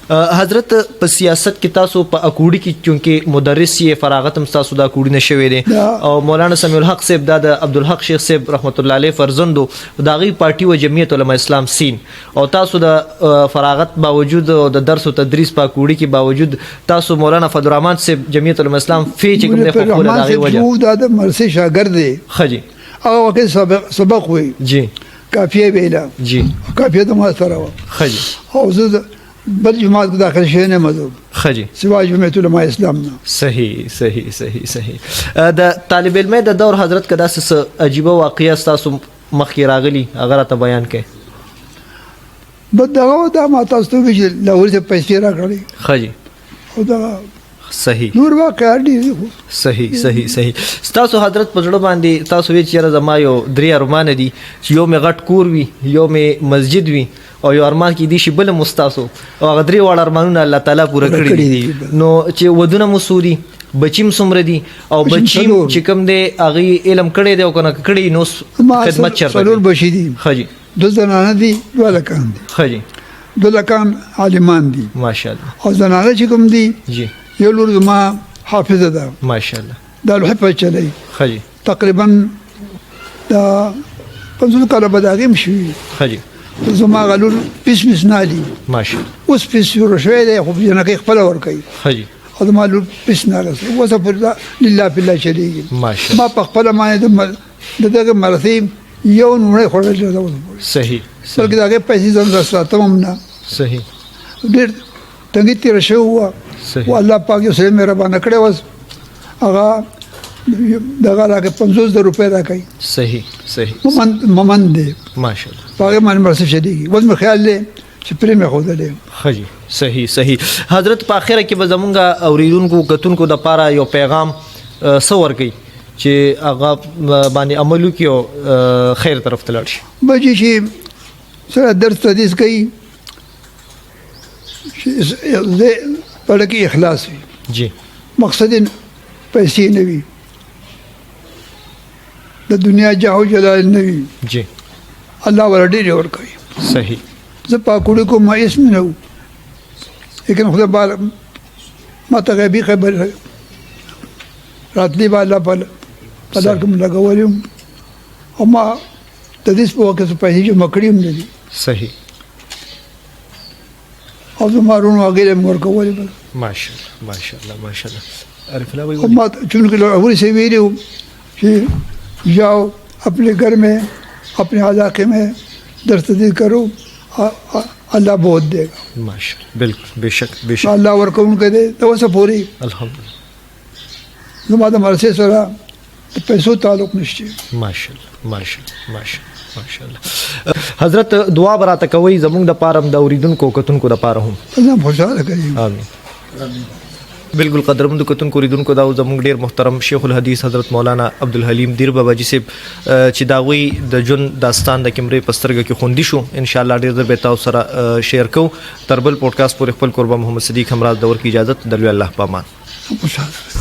حضرت په سیاست کې تاسو په اکوړي کې چونکې مدرس یې فراغت هم تاسو د اکوړي نه شوی دی او مولانا سمیع الحق صاحب د عبدالحق شیخ صاحب رحمت الله علیه فرزندو د هغې پارټي و جمعیت علماء اسلام سین او تاسو د فراغت باوجود او د درس او تدریس په اکوړي کې باوجود تاسو مولانا فضلالرحمن صاحب جمعیت علماء اسلام فی چې کوم دی خوښوله د هغې وجه دا د مرسي شاګرد دی ښه جي هغه وخت سبق وی جی کافیه ویله جی کافیه د ما سره وه ښه جي او زه بل جماعت کې داخل شوی نه یم ښه جي سوا جمعیت علماء اسلام نه صحیح د طالب علمۍ د دور حضرت که داسې څه عجیبه واقعه ستاسو مخکې راغلي هغه راته بیان کړئ بس دغه دا ما تاسو ته وویل چې لاهور ته پیسې راکړې ښه جي او دغه صحیح نور واقعات ډېر صحیح ستاسو حضرت په زړه باندې تاسو وایئ چې یاره زما یو 3 ارمانه دي چې یو مې غټ کور وي یو مې مسجد وي او یو ارمان کې دي شي بل هم ستاسو او هغه 3 واړه ارمانونه الله تعالی پوره کړي دي نو چې ودونه مو څو دي بچي هم څومره دي او بچي چې کوم دی هغې علم کړی دی او که نه کړی نو خدمت چېرته څلور بچي دي ښه جي 2 زنانه دي 2 لکان دي ښه جي 2 لکان عالمان دي ماشاءالله او زنانه چې کوم دي جی یو لور زما حافظه ده ماشاءالله دارالحفظ چلی ښه جي تقریبا دا 50 کاله به د هغې هم شوي ښه جي زما هغه لور پیس نالي ماشاءالله اوس پیس شروع شوی دی خو جنکۍ خپله ورکوي ښه جي او زما لور پیس نه اخېستی اوس پورې لله فلله چلېږي ماشاءالله ما په خپله باندې د دغه مرثۍ یو نومړی خوړلی ده اوس پورې صحیح بلکې د هغې پیسې ځان را ساتم هم نه صحیح ډېر تنګي تېره شوې وه صحیح و الله پاک یو سړی مهربانه کړی وس هغه دغه راکړې 50,000 روپۍ راکوي صحیح ممن دی ماشاءالله په هغې باندې مرسه چلېږي اوس مې خیال دی چې پرې مې ښودلی ښه جي صحیح حضرت په اخره کې به زمونږ اوریدونکو کتونکو دپاره یو پیغام څه ورکوي چې هغه باندې عمل وکړي او خیر طرف ته لاړ شي بچي چې سره درس تدریس کوي پړه کې اخلاص وي جی مقصد پیسې نه وي د دنیا جاه او جلال نه وي جی الله ورته ډېر ورکوي صحیح زه پاکوړي کوم ما اسم نه و لیکن خدای بار ما ته غیبي خبر راتلی به الله په لار کې لګولی یم او ما تدریس په وخت کې څه پیسې جمع کړي هم نه دي صحیح او زما وروڼو هغې له مې ورکولې بله ماشاءالله عارف الله اور ما چونکہ لوگوں سے ویلی ہوں کہ جاؤ اپنے گھر میں اپنے علاقے میں درس تدریس کرو اللہ بہت دے گا ماشاءاللہ بالکل بے شک اللہ ورکون کے دے تو ویسا پوری الحمدللہ زما د مرسي سره د پیسو تعلق نشته ماشاءالله حضرت دعا براته کوي زموږ د پاره د اوریدونکو کتونکو د پاره هم الله خوشاله کوي امين بالکل قدرمند کتونکو اوریدونکو دا زموږ ډیر محترم شیخ الحدیث حضرت مولانا عبدالحلیم دیر بابا جی صاحب چې دا وی د جون داستان د کیمرې پسترګه کې خوندي شو ان شاء الله ډیر زر به تاسو سره شیر کو تربل پودکاسټ پر خپل قربان محمد صدیق همراز دور کی اجازه د الله پامان خوشاله